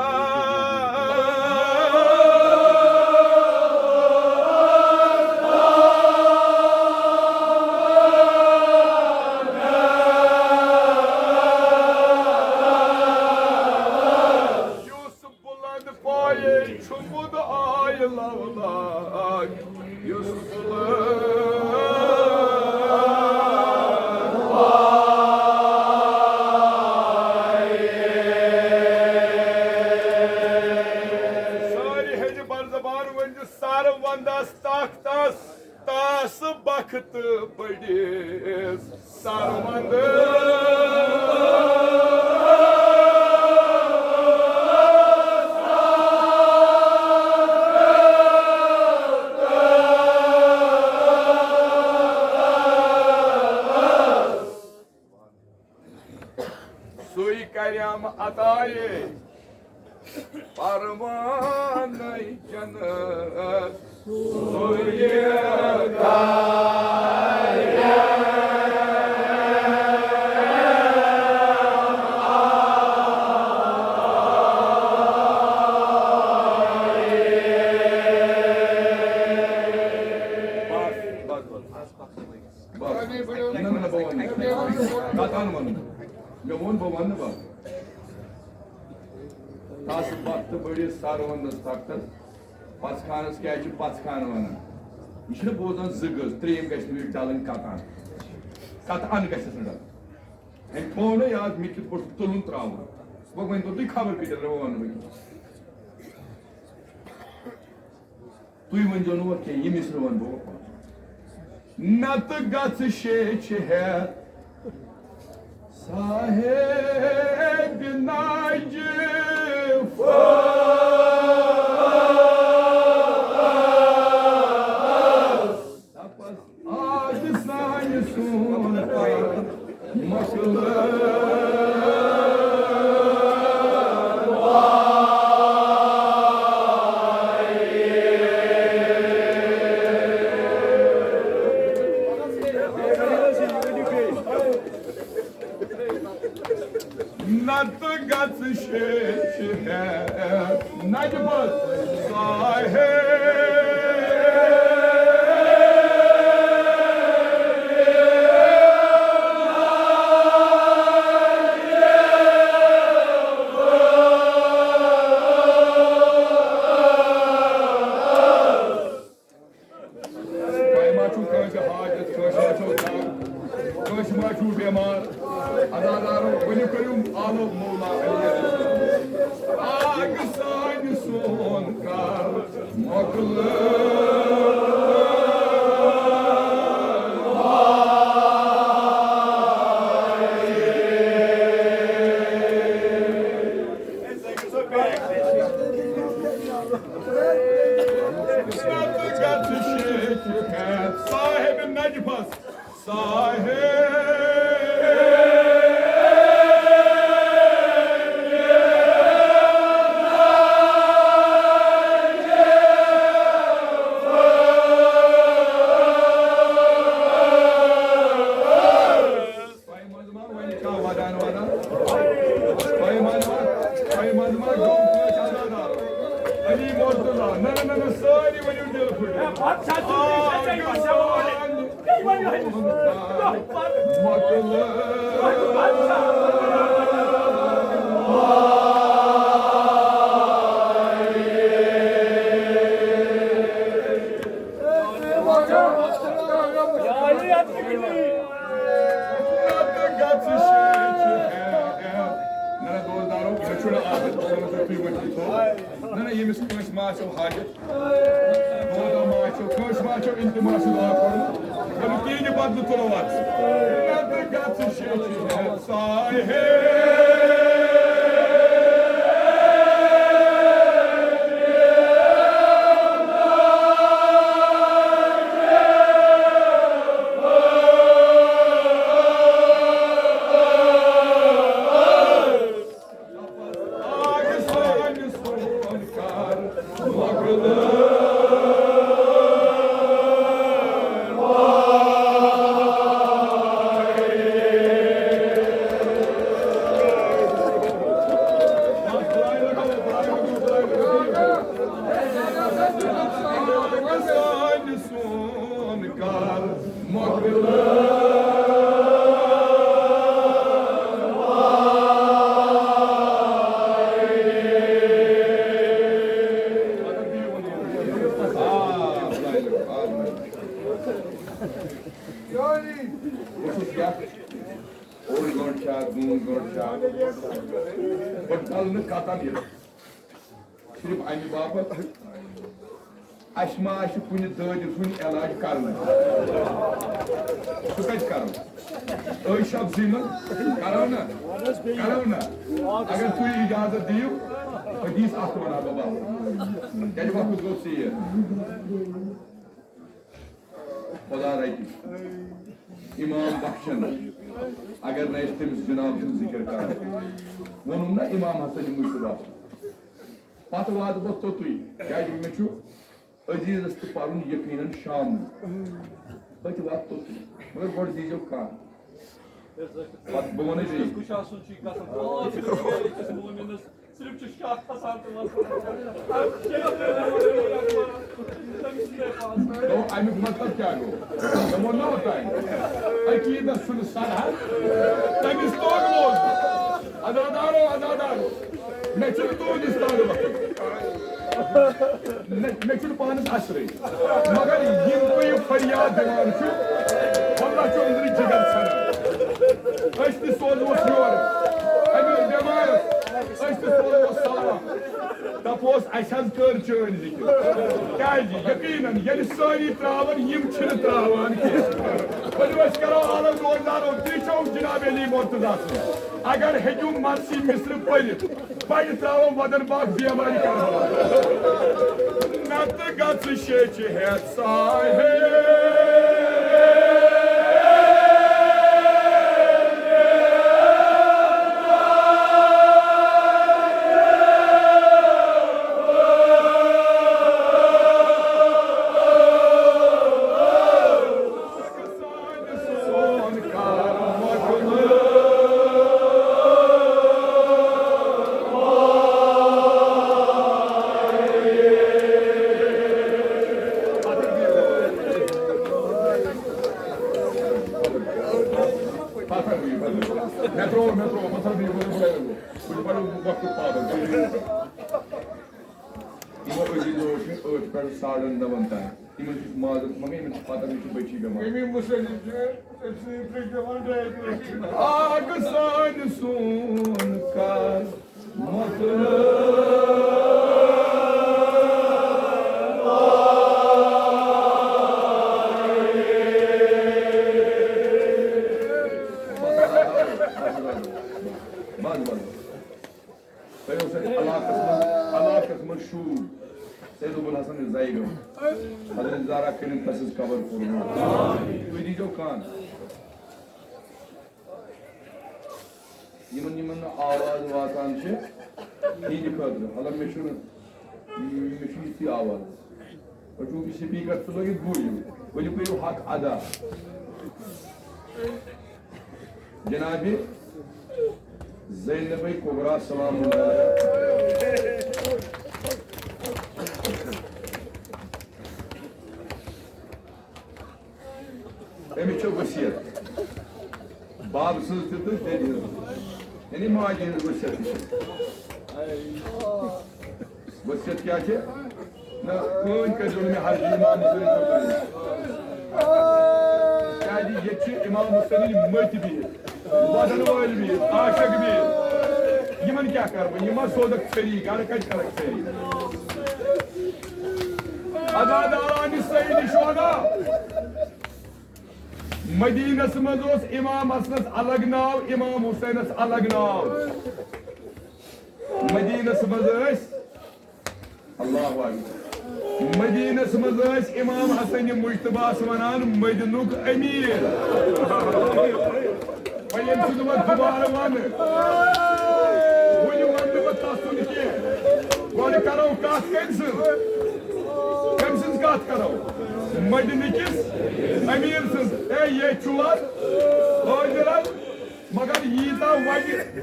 Yusuf bulan paye çumud aylavlar Yusuf Tas baktı badiz sarmandı Sui karyam ataye parvanay canı Suyukaya मे वोन बह one बह तस वक्त बड़िस sir वंदस तख्तस पचखानस क्या पचखान one यह बोजान जगज त्रेम गि डलन कतान कतान गस डल अम थो ना याद मे कित पे तुलन त्राव वो वन तुम खबर कत वन तुम वन जो ना कह यमिस वन बह नत गच शेच है साहेब नाजिफ तपस आज सान सुन मसला नत गच शेच है नजबत साहेब बेमार अदादारो वनु करूम आलो मौला आग सान सोन कर मोकल साहेब नजबस साहेब यमिस कंस माचो हाजत दोदा माचो कंस माचो इंतमास दुआ करो बल तीन बद तुलो वात नत गच शेच है साहेब सिर्फ अमे बापत अशमा कुन ददिल कुन इलाज कर सब जिन करो ना अगर तुम इजाजत दियो हदीस अत वना बाबा क्या वक्त गो सर खुदा रटी इमाम बख्शन अगर न तमिस जनाब जिक्र कर वोनुम ना इमाम हसन मुस्तफा पत वाद बह तोतुई क्या मे अजीजस तो पर्न यकीनन शाम पत वात तोतुई मगर गोड़ दीजो कान Bak bu bana değil. Kuşansın çünkü aslında. Sırf çocuk atlasandı var. तो अमिक मतलब क्या गो तमो न होता है अकीद सुन सलाह तमिस तोग लोग अदादारो मैं चल तो दिस्तार मैं चल पानस आश्रय मगर यिम कोई फरियाद दिवान छु अल्लाह चो अंदर जिगर सना अष्ट सोलवस योर अमिक बेमार अष्ट सोलवस सलाह तपोस अशद कर चन जिक्र क्या जी यकीनन ये सारी त्रावन यिम छिन त्रावन के बस करो आलम रोजारो तीचो जनाब अली मुर्तजा अगर हेजू मर्सी मिस्र पल पल त्रावन वदन बाग बेमारी कर नत गछ शेच है साहे metro pasar di boleh baru waktu pada ini mau pergi do per sardan da vanta ini mau mami ini pada itu baci gama ini muslim se pregamanda agusan sun ka Allah kısmı şu Seyyidul Hasan Zaygo Hazreti Zara Kerim tasız kabul kurma Duydu kan Yemin avaz vatan şey Hindi kadro Allah meşhur isi avaz O çünkü speaker sulogi buyu Böyle bir hak ada Cenab-ı Zeynep-i Kubra selamun Emi çok vasiyet. Babsız tutup ne diyor? Yani muaciniz vasiyet için. Vasiyet क्या ki? Na kön kadını her imam üzerine oturuyor. Yani yetki İmam Hüseyin'in mürtibi. Vatanı var bir, aşık bir. Yemen क्या कर रहे? yemen sodak seri, gar kaç karak seri. Adadani Sayyid Şuhada. Medine smazos İmam Hasan's alag nav, İmam Hüseyin's alag nav. Medine smazos Allahu Akbar. Medine smazos İmam Hasan'ın mujtabas vanan Medinuk emir. Bayım sunumat duvarı vanı. Bunu vanı batasın ki. Vanı karo kat kensin. Kemsiz kat karo. Medinikis emirsiz. Ey ye çuvar. Oydular. Magar yiğita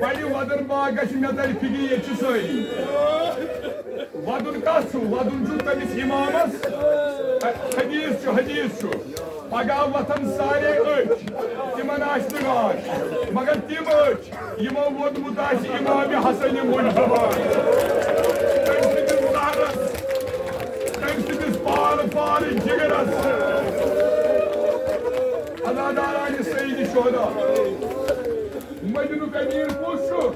vali vadır bağaşı medali pigi yeçi söyleyeyim. Vadun kasu, vaduncu temiz imamız. Hadis şu. Pagah vatan sare öç. İman açtık ağaç. Magar tim öç. İmam vod mutaş İmam-ı Hasan-ı Mujtaba. Temsidiz zahrız. Temsidiz fâr cigeras. Azadarani Seyyid-i Şuhada. Medinuk emir kuşu.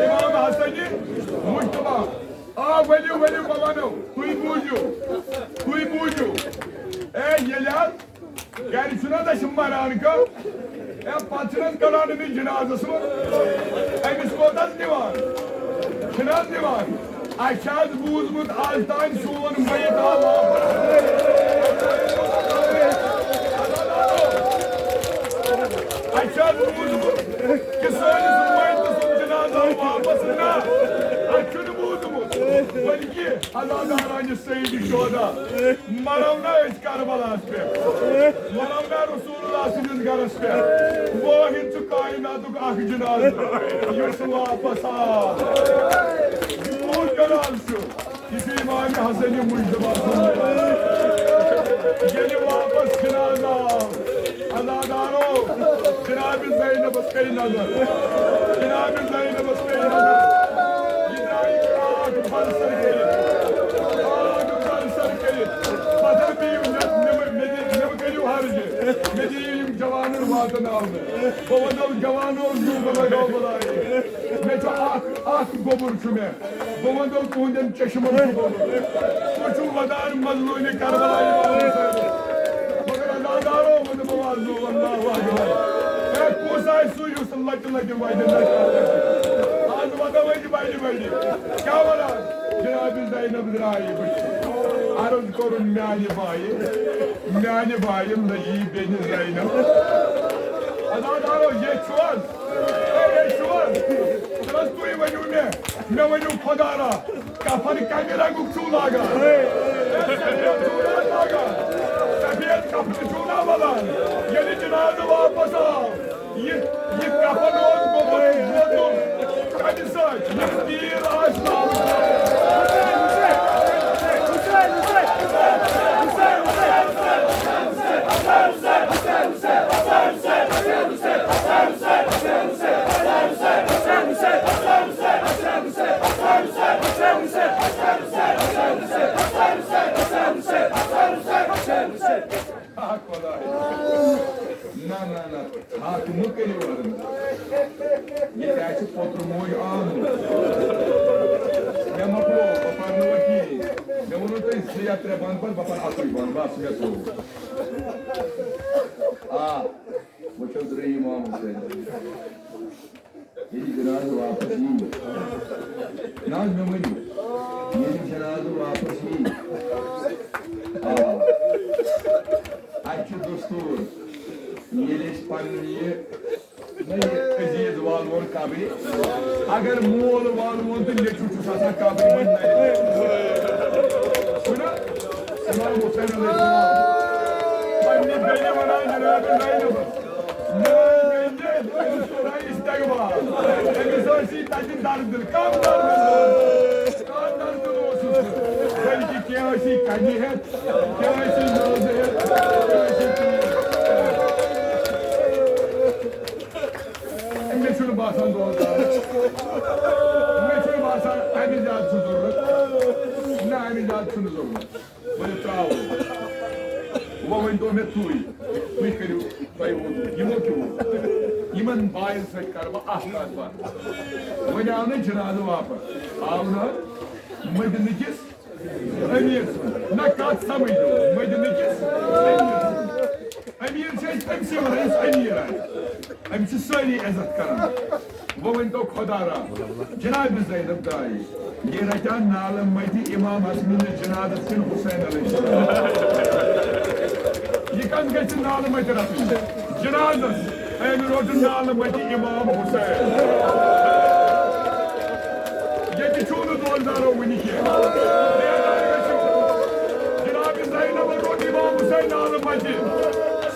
İmam-ı Hasan-ı Mujtaba. Veli babanım. Kuy bucu. Yeler. Yani şuna da şimdi var harika. Patronun kanalının cenazesi var. Emiskoldan divan. Çınar divan. Aşağı buzmut alttan suğun bayit Allah. Aşağı buzmut. Kısacısı bayit sun cenaze vapasına. Açını buzmut. Belki Allah'ın Seyyid-i Şuhada. Maravna eş Karbala aspe. Maravna Resul Rasulullah sizin garışta. Vahid şu kainatuk ahcınaz. Yusuf apasa. O kanal şu. Kisi İmam-ı Hasan-ı Mucizat. Geli vapas kınaza. Azadaro. Cenab-ı Zeynep Askeri nazar. Cenab-ı Zeynep Askeri nazar. İbrahim Ağabey Bansar gelin. Ağabey Bansar gelin. Fatih Bey'im ne geliyor harcı. Mediyim cavanın vaatını aldı. Babadal cavanı oldu bana kalmaları. Meço ak gobur şume. Babadal kuhundem çeşim oldu gobur. Koçum vadarım mazluni karbalayı bağlı. Bakın azadar olmadı bu mazlu. Allahu akbar. Hep kusay suyu sallakın vaydınlar. Ağzı vadamaydı baydı. Kya var lan? Cenab-ı Zeynep Zirahi bıçtı. Arız korun meali bayım da iyi beni Zeynep. Azadaro yeçuaz. Biraz duymayın ne vayım kodara. Kafanı kamera kukçulaga. Sefiyet kapını çulamadan. Yeni cenazı vapasa. Yık kafanı oldu. Kadisa. Yık ağaçlar. Na. Hakımı geliyorum. Yeterci potrumoyu alın. Ne maplo, baparını vaki. Ne unutayım size yatırıban var, bapar atıyban var, size soğuk. Bu çok rey İmam Hüseyin. Yeni cenazı vapıs iyi. Naz memeli. Yeni cenazı vapıs iyi. Açı dostur. Yeni İspanya'yı नहीं अजीज वालवन काबिल अगर मोल वालवन तो ये छुट्टी सासा काबिल बन नहीं सुना इमाम हुसैन अलैहिस्सलाम पन्नी बेने वाला जनाब नहीं नो बेने सोरा इस्तेगबा एमिसोसी ताजिन दारदल काम दारदल olsun belki kıyasi kanihet kıyasi nazihet Meşhur basan doğrular. Meşhur basan emicat suzurlar. Ne emicat suzurlar. Böyle travo. Uvamen do metui. Mikeri bayvodu. Yimokivu. Yiman bayin sekarma ahkad var. Vanyağının cenazı vapı. Ağına Medinekis emirsin. Ne katsamaydı. Medinekis emirsin. Emir şey temsil reis emir. Emsi söyle ezat karan. Women to Khodara. Cenab-ı Zeynep dahi. Yerakan nalam mayti İmam Hasan'ın cenazesini Hüseyin Aleyhisselam. Yıkan geçin nalam mayti Rasul. Cenazes. Emir odun nalam mayti İmam Hüseyin. Yedi çoğunu doldara o miniki. Cenab-ı Zeynep'e rod İmam Hüseyin nalam mayti.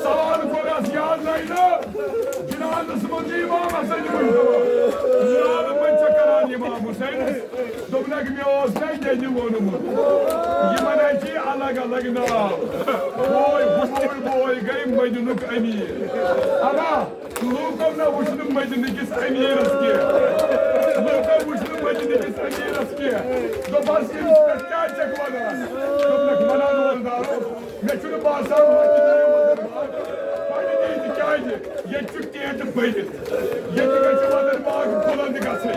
Savanı kolas yazlayla. Cenazesi mıcı İmam Hasan'ı koydu. Cenazı mıcı karan İmam Hüseyin. Dobnak mi olsan geldim onu mu? Yemeneci alag nam. Boy gayim maydunuk emir. Ama Lukamla uçunun maydunukis emir eski. Lukam uçunun maydunukis emir eski. Dobaskim kaçacak bana. Dobnak manan oldu. Meçhul basan makineyi oldu. Yetçük diyeti baydı. Yetçük açımadır bağlı kolandıkası.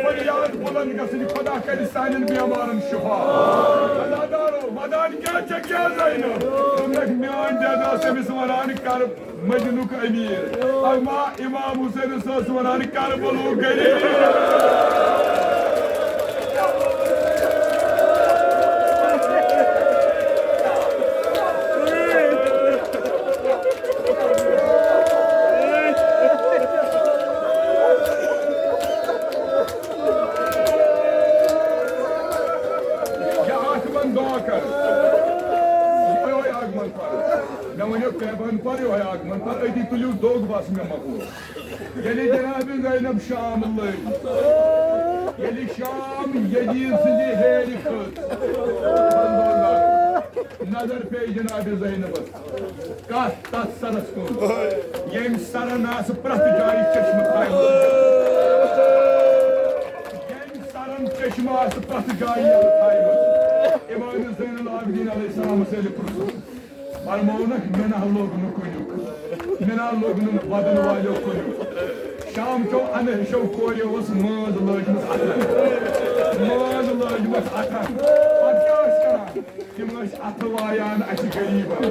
Bana yağlı kolandıkası. Kodak Kalistan'ın bir amarın şufa. Adadaro, madan gerçek yazayını. Bundak miyan cedası mismananı karıp Mecnuk emir. Ama İmam Hüseyin'in sözü mananı karıp oluğu gelir. बन पर मन पर अति Tulio दोग बस में मकलो यदि जनाब ज़ैनब शाम लग यदि शाम यजीद सिंदी हेर खत नजर पे जनाब ज़ैनब कत तथ सरस कुन यम सरन आस प्रत जाय चश्म खाय यम सरन चश्म आस प्रत जाय खाय इमाम ज़ैनुल आबिदीन अलैहिस्सलाम से पुरसु फरमाउनक मेना लोग नुकुनुक मेना लोग नु बदन वालो कुनुक शाम चो अनहशो कोरे उस माज लजमस अथन पत क्या करा तिम अथ वायान अस गरीबन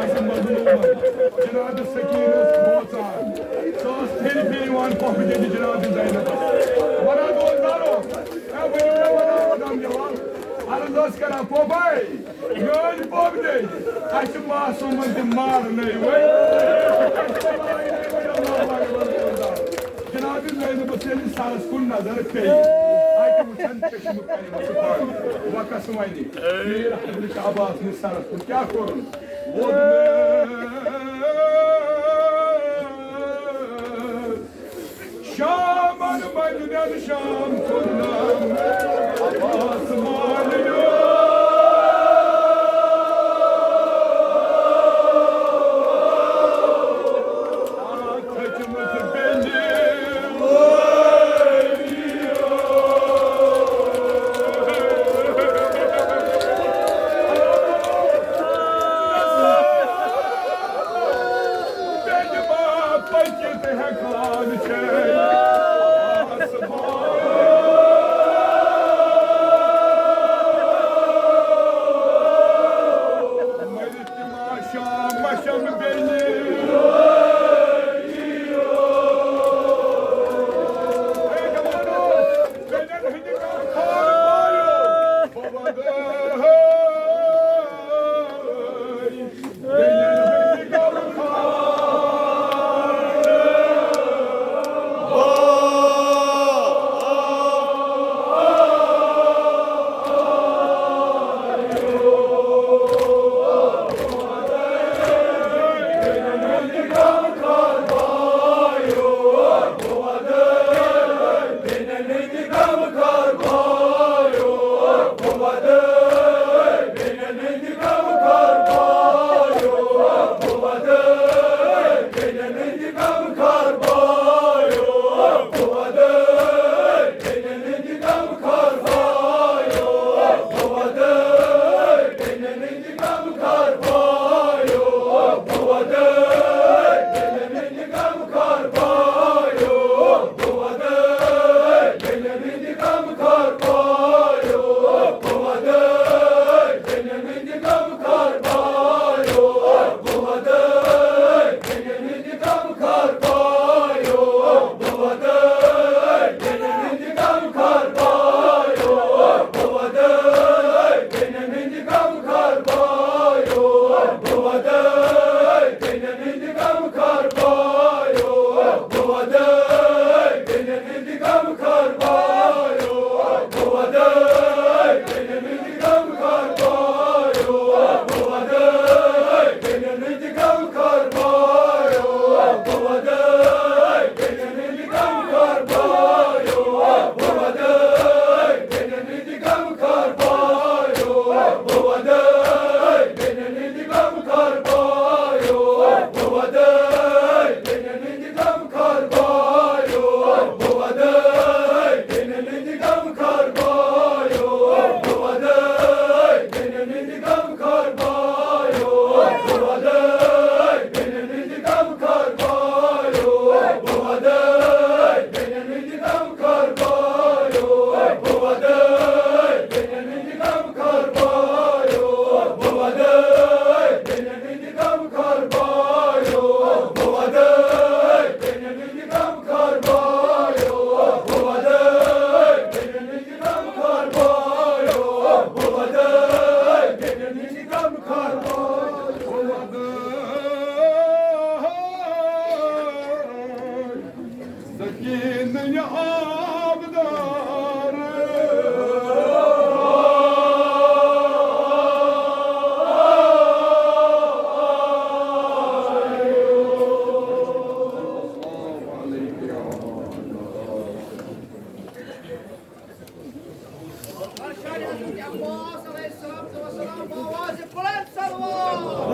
अस मजलूमन जनाब सकीनस बोचान सस फिर पह दिन जनाब ज़ैनब वना दोदारो वना जवान अर्ज करा पोबाई मान पोब दे अस मासूमन ते मार नहीं वै जनाब ज़ैनब से सारस कुन नजर पे आके वचन चश्म करे वकस वानी फिर हजरत अब्बास ने सारस कुन क्या करो वो शाम मदन शाम सुनम अब्बास मालियो हजरत अब्बास अलैहिस्सलाम को सलाम आवाज बुलंद सलवात